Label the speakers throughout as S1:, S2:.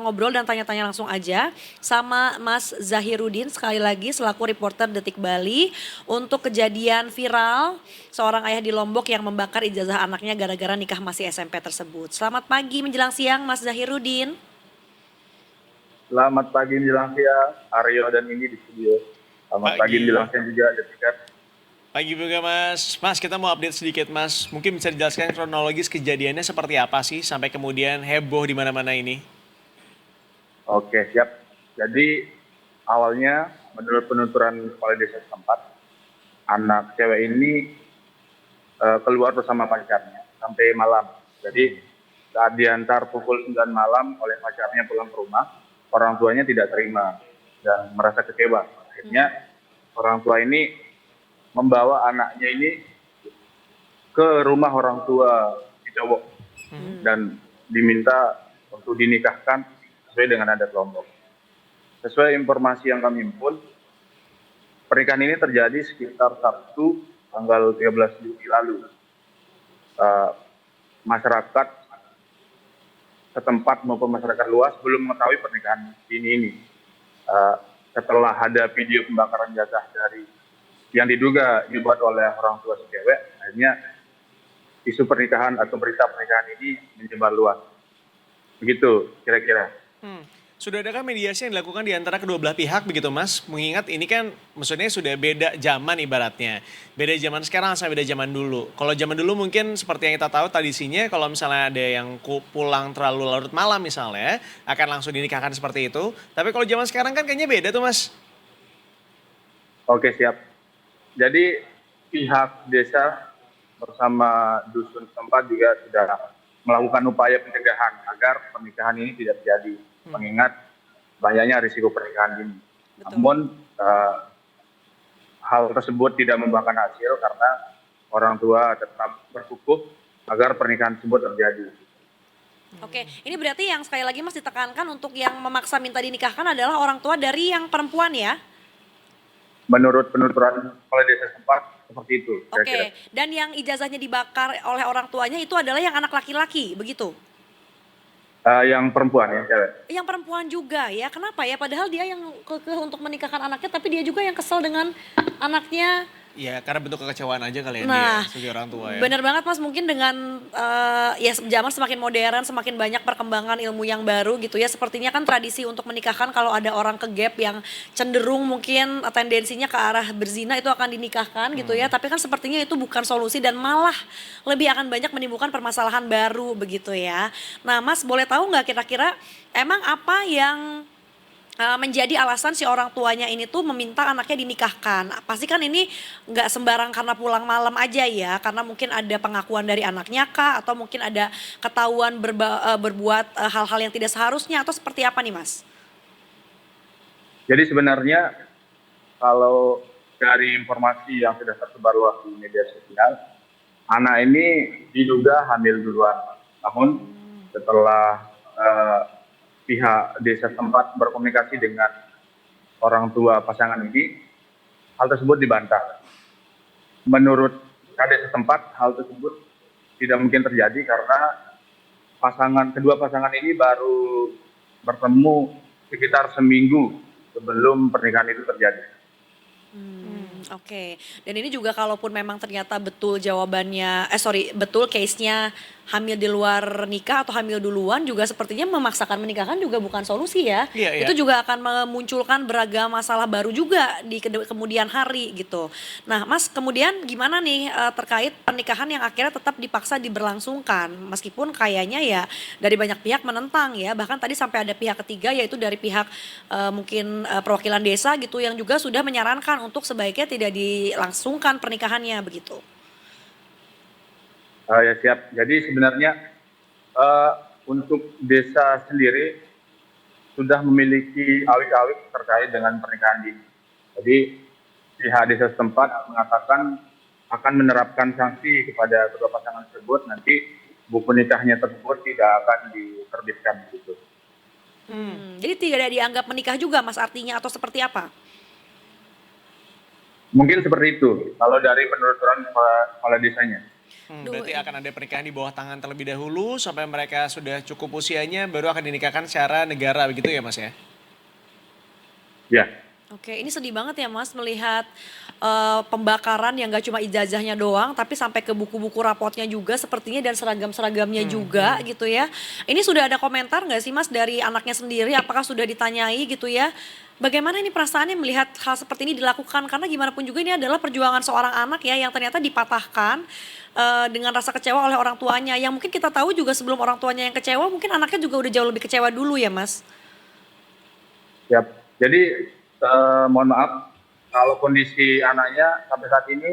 S1: ngobrol dan tanya-tanya langsung aja sama Mas Zahirudin sekali lagi selaku reporter Detik Bali untuk kejadian viral seorang ayah di Lombok yang membakar ijazah anaknya gara-gara nikah masih SMP tersebut. Selamat pagi menjelang siang Mas Zahirudin.
S2: Selamat pagi menjelang siang, Aryo dan Indi di studio. Selamat pagi
S3: Pagi.
S2: menjelang siang juga, Jessica.
S3: Pagi juga Mas. Mas, kita mau update sedikit Mas. Mungkin bisa dijelaskan kronologis kejadiannya seperti apa sih sampai kemudian heboh di mana-mana ini?
S2: Oke, siap. Jadi awalnya menurut penuturan kepala desa setempat, anak cewek ini keluar bersama pacarnya sampai malam. Jadi saat diantar pukul 9 malam oleh pacarnya pulang ke rumah, orang tuanya tidak terima dan merasa kecewa. Akhirnya orang tua ini membawa anaknya ini ke rumah orang tua si cowok dan diminta untuk dinikahkan sesuai dengan adat Lombok. Sesuai informasi yang kami himpun, pernikahan ini terjadi sekitar Sabtu tanggal 13 Juli lalu. Masyarakat setempat maupun masyarakat luas belum mengetahui pernikahan ini. Setelah ada video pembakaran ijazah dari yang diduga dibuat oleh orang tua si cewek, akhirnya isu pernikahan atau berita pernikahan ini menyebar luas. Begitu kira-kira.
S3: Sudah adakah mediasi yang dilakukan di antara kedua belah pihak begitu Mas? Mengingat ini kan maksudnya sudah beda zaman ibaratnya. Beda zaman sekarang sama beda zaman dulu. Kalau zaman dulu mungkin seperti yang kita tahu tradisinya kalau misalnya ada yang pulang terlalu larut malam misalnya akan langsung dinikahkan seperti itu. Tapi kalau zaman sekarang kan kayaknya beda tuh Mas.
S2: Oke, siap. Jadi pihak desa bersama dusun setempat juga sudah melakukan upaya pencegahan agar pernikahan ini tidak terjadi. Mengingat bahayanya risiko pernikahan ini.
S1: Betul.
S2: Namun hal tersebut tidak membuahkan hasil karena orang tua tetap berkukuh agar pernikahan tersebut terjadi.
S1: Oke, ini berarti yang sekali lagi Mas ditekankan untuk yang memaksa minta dinikahkan adalah orang tua dari yang perempuan ya?
S2: Menurut penuturan kepala desa setempat seperti itu.
S1: Oke, dan yang ijazahnya dibakar oleh orang tuanya itu adalah yang anak laki-laki, begitu?
S2: Yang perempuan, yang cewek.
S1: Yang perempuan juga ya, kenapa ya? Padahal dia yang kekeh untuk menikahkan anaknya, tapi dia juga yang kesel dengan anaknya.
S3: Ya karena bentuk kekecewaan aja kali ya
S1: Nah,
S3: dia sebagai orang tua ya.
S1: bener banget Mas, mungkin dengan ya zaman semakin modern, semakin banyak perkembangan ilmu yang baru gitu ya. Sepertinya kan tradisi untuk menikahkan kalau ada orang ke gap yang cenderung mungkin tendensinya ke arah berzina itu akan dinikahkan gitu ya. Tapi kan sepertinya itu bukan solusi dan malah lebih akan banyak menimbulkan permasalahan baru begitu ya. Nah Mas boleh tahu nggak kira-kira emang apa yang menjadi alasan si orang tuanya ini tuh meminta anaknya dinikahkan? Pasti kan ini nggak sembarang karena pulang malam aja ya, karena mungkin ada pengakuan dari anaknya kah, atau mungkin ada ketahuan berbuat hal-hal yang tidak seharusnya, atau seperti apa nih Mas?
S2: Jadi sebenarnya kalau dari informasi yang sudah tersebar luas di media sosial, anak ini diduga hamil duluan. Namun setelah pihak desa tempat berkomunikasi dengan orang tua pasangan ini, hal tersebut dibantah. Menurut kades setempat, hal tersebut tidak mungkin terjadi karena kedua pasangan ini baru bertemu sekitar seminggu sebelum pernikahan itu terjadi.
S1: Oke, dan ini juga kalaupun memang ternyata betul jawabannya, betul case-nya hamil di luar nikah atau hamil duluan, juga sepertinya memaksakan menikahkan juga bukan solusi ya.
S3: Iya, iya.
S1: Itu juga akan memunculkan beragam masalah baru juga di kemudian hari gitu. Nah Mas, kemudian gimana nih terkait pernikahan yang akhirnya tetap dipaksa diberlangsungkan, meskipun kayaknya ya dari banyak pihak menentang ya, bahkan tadi sampai ada pihak ketiga yaitu dari pihak mungkin perwakilan desa gitu yang juga sudah menyarankan untuk sebaiknya tidak dilangsungkan pernikahannya begitu.
S2: Ya siap. Jadi sebenarnya untuk desa sendiri sudah memiliki awik-awik terkait dengan pernikahan dini. Jadi pihak desa setempat mengatakan akan menerapkan sanksi kepada kedua pasangan tersebut. Nanti buku nikahnya tersebut tidak akan diterbitkan begitu.
S1: Jadi tidak dianggap menikah juga Mas artinya atau seperti apa?
S2: Mungkin seperti itu kalau dari penuturan kepala desanya.
S1: Duh,
S3: Berarti akan ada pernikahan di bawah tangan terlebih dahulu sampai mereka sudah cukup usianya baru akan dinikahkan secara negara begitu ya Mas ya?
S2: Ya,
S1: oke, ini sedih banget ya Mas melihat pembakaran yang gak cuma ijazahnya doang, tapi sampai ke buku-buku rapotnya juga sepertinya dan seragam-seragamnya juga gitu ya. Ini sudah ada komentar nggak sih Mas dari anaknya sendiri? Apakah sudah ditanyai gitu ya? Bagaimana ini perasaannya melihat hal seperti ini dilakukan? Karena gimana pun juga ini adalah perjuangan seorang anak ya yang ternyata dipatahkan dengan rasa kecewa oleh orang tuanya. Yang mungkin kita tahu juga sebelum orang tuanya yang kecewa, mungkin anaknya juga udah jauh lebih kecewa dulu ya Mas.
S2: siap. Jadi mohon maaf kalau kondisi anaknya sampai saat ini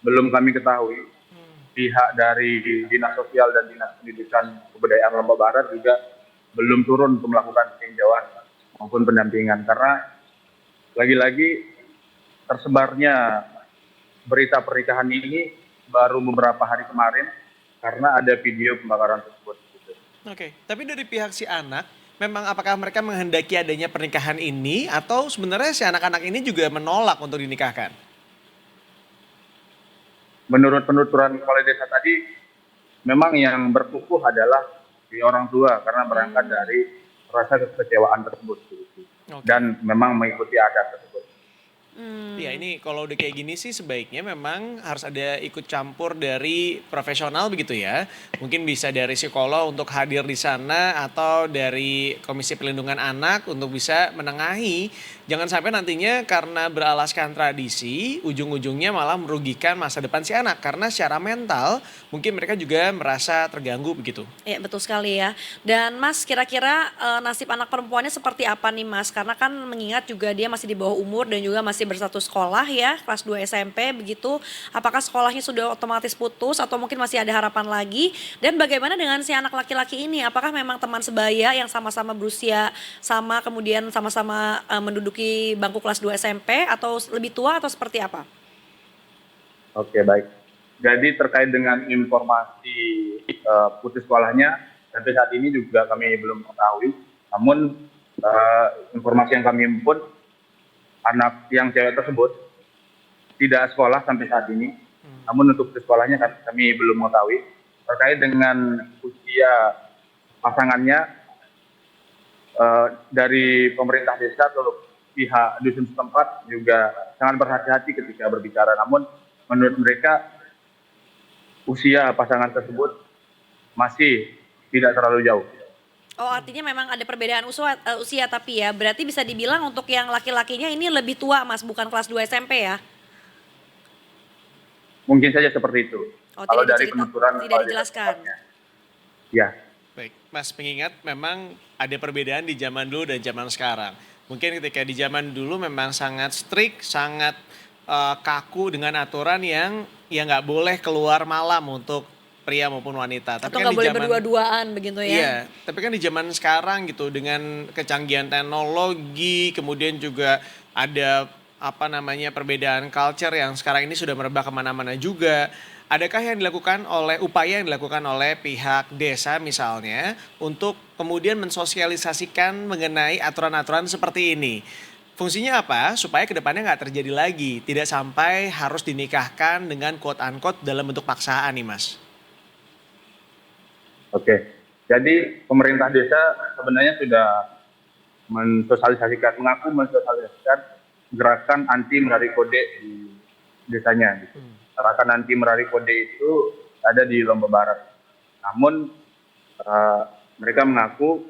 S2: belum kami ketahui. Pihak dari Dinas Sosial dan Dinas Pendidikan Kebudayaan Lombok Barat juga belum turun untuk melakukan tinjauan maupun pendampingan karena lagi-lagi tersebarnya berita pernikahan ini baru beberapa hari kemarin karena ada video pembakaran tersebut. Gitu.
S3: Oke, tapi dari pihak si anak, memang apakah mereka menghendaki adanya pernikahan ini atau sebenarnya si anak-anak ini juga menolak untuk dinikahkan?
S2: Menurut penuturan kepala desa tadi, memang yang berkukuh adalah di orang tua karena berangkat dari rasa kekecewaan tersebut. Gitu.
S3: Oke.
S2: Dan memang mengikuti adat tersebut.
S3: Ya ini kalau udah kayak gini sih sebaiknya memang harus ada ikut campur dari profesional begitu ya. Mungkin bisa dari psikolog untuk hadir di sana atau dari Komisi Pelindungan Anak untuk bisa menengahi. Jangan sampai nantinya karena beralaskan tradisi, ujung-ujungnya malah merugikan masa depan si anak. Karena secara mental mungkin mereka juga merasa terganggu begitu.
S1: Iya betul sekali ya. Dan Mas kira-kira nasib anak perempuannya seperti apa nih Mas? Karena kan mengingat juga dia masih di bawah umur dan juga masih berstatus sekolah ya, kelas 2 SMP begitu. Apakah sekolahnya sudah otomatis putus atau mungkin masih ada harapan lagi? Dan bagaimana dengan si anak laki-laki ini? Apakah memang teman sebaya yang sama-sama berusia sama kemudian sama-sama menduduki bangku kelas 2 SMP atau lebih tua atau seperti apa?
S2: Oke, baik. Jadi terkait dengan informasi putus sekolahnya, sampai saat ini juga kami belum mengetahui. Namun informasi yang kami himpun, anak yang cewek tersebut tidak sekolah sampai saat ini. Namun untuk putus sekolahnya kami belum mengetahui. Terkait dengan usia pasangannya, dari pemerintah desa atau pihak dusun setempat juga sangat berhati-hati ketika berbicara. Namun menurut mereka usia pasangan tersebut masih tidak terlalu jauh.
S1: Oh artinya memang ada perbedaan usia tapi ya berarti bisa dibilang untuk yang laki-lakinya ini lebih tua Mas bukan kelas 2 SMP ya?
S2: Mungkin saja seperti itu.
S1: Oh
S2: Kalau
S1: tidak
S2: dari penuturan
S1: tidak
S2: kepala desa
S1: dijelaskan.
S2: tempatnya. Ya,
S3: Baik, Mas mengingat memang ada perbedaan di zaman dulu dan zaman sekarang. Mungkin ketika di zaman dulu memang sangat strict, sangat kaku dengan aturan yang ya nggak boleh keluar malam untuk pria maupun wanita. Tapi
S1: Atau
S3: kan
S1: nggak
S3: di
S1: boleh
S3: zaman
S1: berdua-duaan begitu ya?
S3: Iya, tapi kan di zaman sekarang gitu dengan kecanggihan teknologi, kemudian juga ada apa namanya perbedaan culture yang sekarang ini sudah merebak kemana-mana juga. Adakah yang dilakukan oleh upaya yang dilakukan oleh pihak desa misalnya untuk kemudian mensosialisasikan mengenai aturan-aturan seperti ini? Fungsinya apa? Supaya kedepannya nggak terjadi lagi, tidak sampai harus dinikahkan dengan quote unquote dalam bentuk paksaan nih Mas.
S2: oke. Jadi pemerintah desa sebenarnya sudah mengaku mensosialisasikan gerakan anti merari kode di desanya. Gitu. Gerakan anti merari kode itu ada di Lombok Barat. Namun mereka mengaku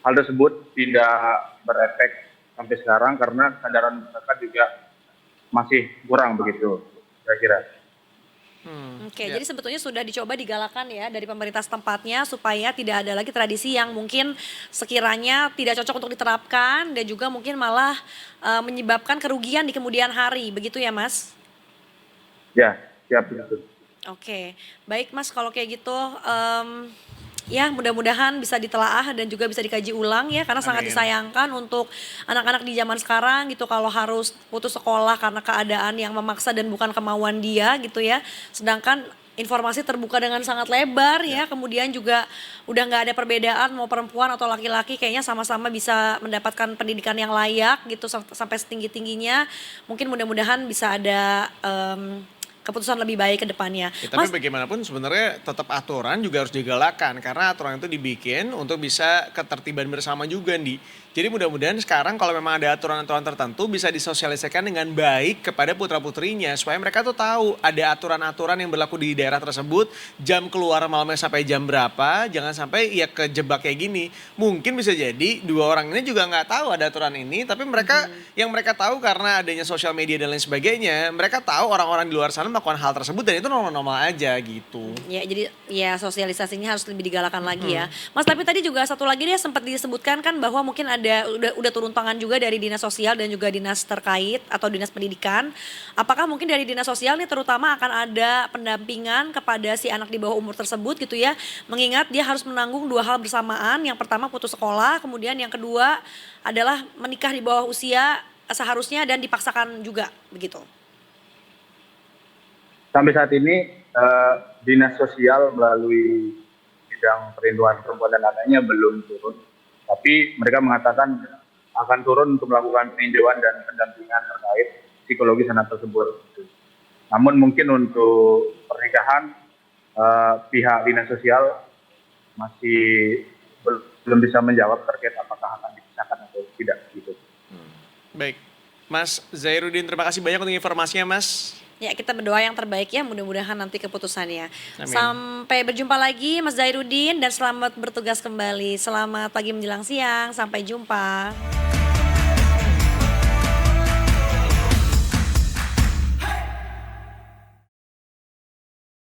S2: hal tersebut tidak berefek sampai sekarang karena kesadaran masyarakat juga masih kurang begitu, kira-kira.
S1: Oke, jadi sebetulnya sudah dicoba digalakan ya dari pemerintah setempatnya supaya tidak ada lagi tradisi yang mungkin sekiranya tidak cocok untuk diterapkan dan juga mungkin malah menyebabkan kerugian di kemudian hari, begitu ya Mas?
S2: Ya, siap begitu.
S1: Oke, baik Mas kalau kayak gitu ya mudah-mudahan bisa ditelaah dan juga bisa dikaji ulang ya karena sangat
S3: Amin.
S1: disayangkan untuk anak-anak di zaman sekarang gitu kalau harus putus sekolah karena keadaan yang memaksa dan bukan kemauan dia gitu ya. Sedangkan informasi terbuka dengan sangat lebar ya kemudian juga udah nggak ada perbedaan mau perempuan atau laki-laki kayaknya sama-sama bisa mendapatkan pendidikan yang layak gitu sampai setinggi-tingginya. Mungkin mudah-mudahan bisa ada keputusan lebih baik ke depannya.
S3: Ya, tapi bagaimanapun sebenarnya tetap aturan juga harus digalakkan karena aturan itu dibikin untuk bisa ketertiban bersama juga nih. Jadi mudah-mudahan sekarang kalau memang ada aturan-aturan tertentu bisa disosialisasikan dengan baik kepada putra-putrinya supaya mereka tuh tahu ada aturan-aturan yang berlaku di daerah tersebut, jam keluar malamnya sampai jam berapa, jangan sampai ya kejebak kayak gini. Mungkin bisa jadi dua orang ini juga nggak tahu ada aturan ini, tapi mereka yang mereka tahu karena adanya sosial media dan lain sebagainya, mereka tahu orang-orang di luar sana melakukan hal tersebut dan itu normal-normal aja gitu.
S1: Ya, jadi ya sosialisasinya harus lebih digalakan lagi ya. Mas, tapi tadi juga satu lagi dia sempat disebutkan kan bahwa mungkin udah turun tangan juga dari dinas sosial dan juga dinas terkait atau dinas pendidikan. Apakah mungkin dari dinas sosial nih terutama akan ada pendampingan kepada si anak di bawah umur tersebut gitu ya. Mengingat dia harus menanggung dua hal bersamaan. Yang pertama putus sekolah, kemudian yang kedua adalah menikah di bawah usia seharusnya dan dipaksakan juga begitu.
S2: Sampai saat ini dinas sosial melalui bidang perlindungan perempuan dan anaknya belum turun. Tapi mereka mengatakan akan turun untuk melakukan peninjauan dan pendampingan terkait psikologis anak tersebut. Namun mungkin untuk pernikahan pihak dinas sosial masih belum bisa menjawab terkait apakah akan dipisahkan atau tidak gitu.
S3: Baik, Mas Zairuddin terima kasih banyak untuk informasinya Mas.
S1: Ya, kita berdoa yang terbaik ya, mudah-mudahan nanti keputusannya.
S3: Amin.
S1: Sampai berjumpa lagi Mas Zairuddin dan selamat bertugas kembali. Selamat pagi menjelang siang, sampai jumpa.